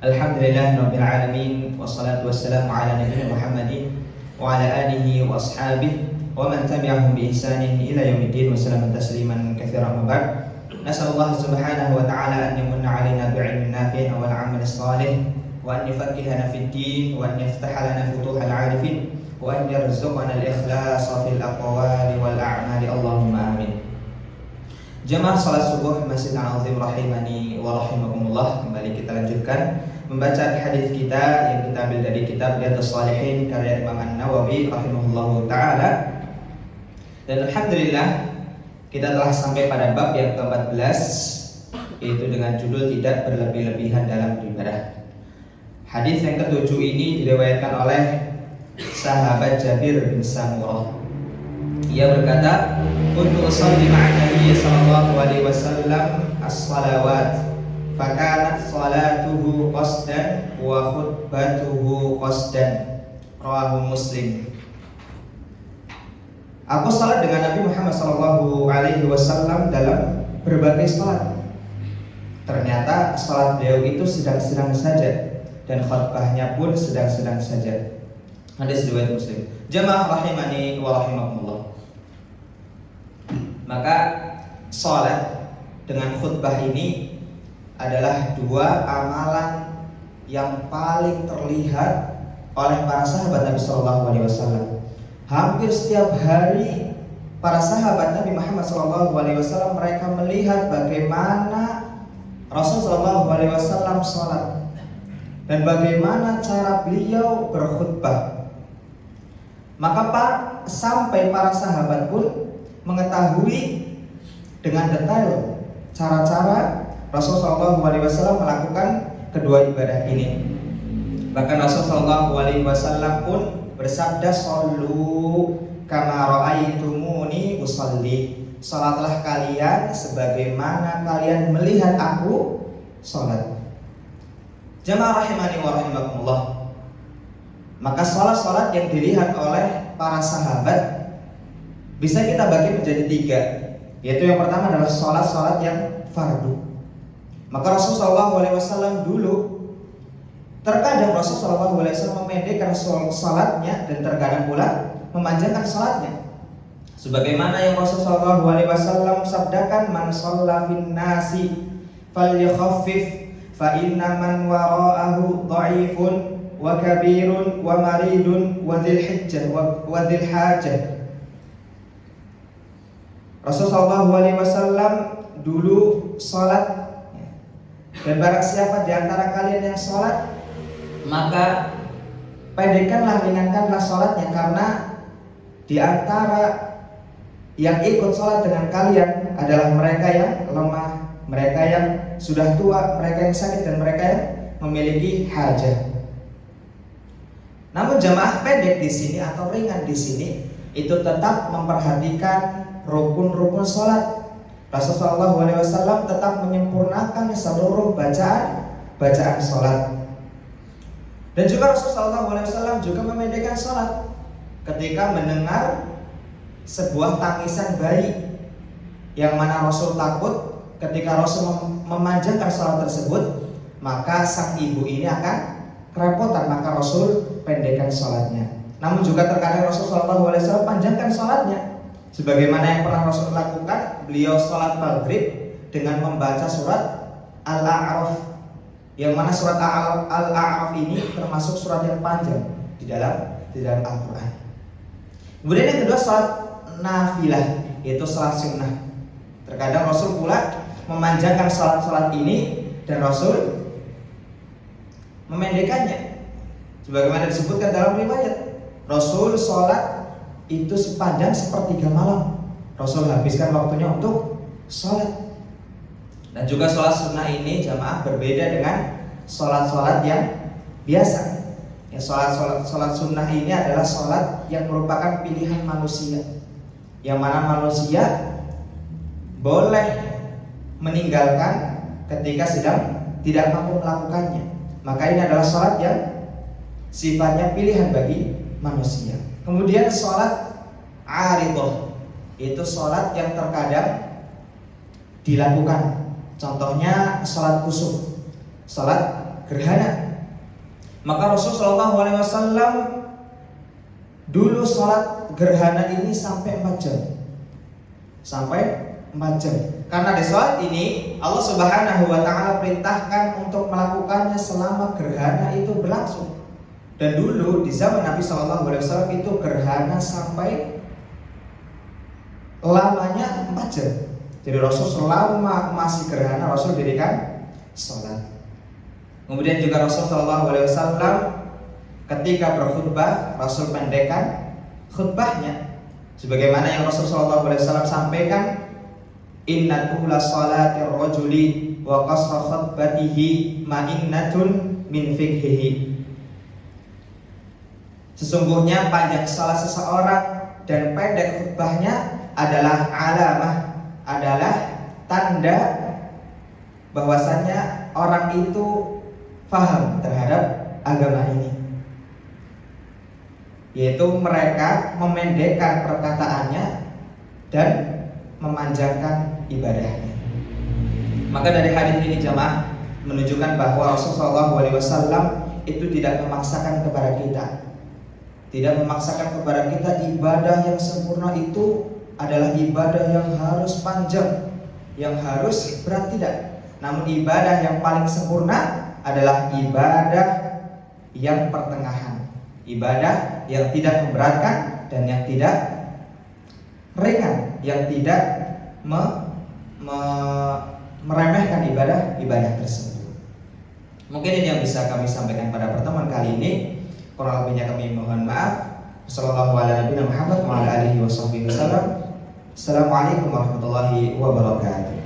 Alhamdulillahirabbil alamin wassalatu wassalamu ala nabiyina Muhammadin wa ala alihi wa ashabihi wa man tabi'ahum bi ihsanin ila yaumiddin wa sallam tasliman katsiran wa ba'd. Nasallallahu subhanahu wa ta'ala an yamunna 'alaina bi'ilmin nafi'in wal 'amalin shalih wa an yufaqqihana fid din wa an yaftaha lana futuhal 'arifin wa an yarzuqana al-ikhlasa fil aqwali wal a'mali. Allahumma amin. Jamaah salat subuh Masjid Al-Azim rahimani wa rahimakumullah. Kembali kita lanjutkan membaca hadis kita yang kita ambil dari kitab Riyadhus Shalihin karya Imam An-Nawawi rahimahullahu taala. Dan alhamdulillah kita telah sampai pada bab yang ke-14, yaitu dengan judul tidak berlebih-lebihan dalam beribadah. Hadis yang ke-7 ini diriwayatkan oleh sahabat Jabir bin Samurah. Ia berkata, "Kuntu usalli ma'a Nabi sallallahu alaihi wasallam as-salawat, fakanat salatuhu qasdan wa khutbatuhu qasdan." Rawahu Muslim. Aku salat dengan Nabi Muhammad sallallahu alaihi wasallam dalam berbagai salat. Ternyata salat beliau itu sedang-sedang saja dan khutbahnya pun sedang-sedang saja. Hadis riwayat Muslim. Jamaah rahimani wa rahimakumullah. Maka salat dengan khutbah ini adalah dua amalan yang paling terlihat oleh para sahabat Nabi Sallallahu Alaihi Wasallam. Hampir setiap hari para sahabat Nabi Muhammad Sallallahu Alaihi Wasallam mereka melihat bagaimana Rasul Sallallahu Alaihi Wasallam salat dan bagaimana cara beliau berkhutbah. Maka sampai para sahabat pun mengetahui dengan detail cara-cara Rasul Sallallahu Alaihi Wasallam melakukan kedua ibadah ini. Bahkan Rasul Sallallahu Alaihi Wasallam pun bersabda, "Shollu kama ra'aitumuni usolli." Salatlah kalian sebagaimana kalian melihat aku salat. Jamaah rahimani wa rahimakumullah. Maka salat-salat yang dilihat oleh para sahabat bisa kita bagi menjadi tiga, yaitu yang pertama adalah salat-salat yang fardu. Maka Rasulullah SAW dulu terkadang Rasulullah SAW memendekkan salatnya dan terkadang pula memanjangkan salatnya. Sebagaimana yang Rasulullah SAW sabdakan, "Man shalla fin nasi falyukhaffif fa inna man wara'ahu dha'ifun wa kabirun wa maridun wa dzil hijjah wa dzil hajah." Rasulullah SAW dulu sholat, dan barang siapa di antara kalian yang sholat, maka pendekkanlah, ringankanlah sholatnya, karena di antara yang ikut sholat dengan kalian adalah mereka yang lemah, mereka yang sudah tua, mereka yang sakit, dan mereka yang memiliki hajat. Namun jamaah pendek di sini atau ringan di sini itu tetap memperhatikan rukun-rukun sholat. Rasulullah SAW tetap menyempurnakan seluruh bacaan sholat. Dan juga Rasulullah SAW juga memendekkan sholat ketika mendengar sebuah tangisan bayi, yang mana Rasul takut ketika Rasul memanjangkan sholat tersebut, maka sang ibu ini akan kerepotan, maka Rasul pendekkan sholatnya. Namun juga terkadang Rasulullah SAW panjangkan sholatnya. Sebagaimana yang pernah Rasul lakukan, beliau sholat maghrib dengan membaca surat Al-A'raf, yang mana surat Al-A'raf ini termasuk surat yang panjang di dalam Al-Quran. Kemudian yang kedua, sholat nafilah, yaitu sholat sunnah. Terkadang Rasul pula memanjangkan sholat ini dan Rasul memendekkannya. Sebagaimana disebutkan dalam riwayat, Rasul sholat itu sepanjang sepertiga malam. Rasul habiskan waktunya untuk sholat. Dan juga sholat sunnah ini jamaah berbeda dengan sholat-sholat yang biasa. Ya, sholat sunnah ini adalah sholat yang merupakan pilihan manusia, yang mana manusia boleh meninggalkan ketika sedang tidak mampu melakukannya. Maka ini adalah sholat yang sifatnya pilihan bagi manusia. Kemudian sholat aridah, itu sholat yang terkadang dilakukan. Contohnya sholat kusuf. Sholat gerhana. Maka Rasulullah SAW dulu sholat gerhana ini sampai 4 jam. Sampai 4 jam. Karena di sholat ini Allah Subhanahu wa Ta'ala perintahkan untuk melakukannya selama gerhana itu berlangsung. Dan dulu di zaman Nabi SAW itu gerhana sampai lamanya 4 jam. Jadi Rasul selama masih gerhana Rasul dirikan sholat. Kemudian juga Rasul SAW ketika berkhutbah Rasul pendekkan khutbahnya, sebagaimana yang Rasul SAW sampaikan, inna tula salatir rajuli wa qasra khutbatihi ma'innatun min fikhihi. Sesungguhnya panjang salat seseorang dan pendek khutbahnya adalah alamah, adalah tanda bahwasannya orang itu paham terhadap agama ini, yaitu mereka memendekkan perkataannya dan memanjangkan ibadahnya. Maka dari hadis ini jamaah menunjukkan bahwa Rasulullah SAW itu tidak memaksakan kepada kita, tidak memaksakan kepada kita ibadah yang sempurna itu adalah ibadah yang harus panjang, yang harus berat, tidak. Namun ibadah yang paling sempurna adalah ibadah yang pertengahan, ibadah yang tidak memberatkan dan yang tidak ringan, yang tidak meremehkan ibadah tersebut. Mungkin ini yang bisa kami sampaikan pada pertemuan kali ini. Kurang lebihnya kami mohon maaf. Wassalamualaikum warahmatullahi wabarakatuh.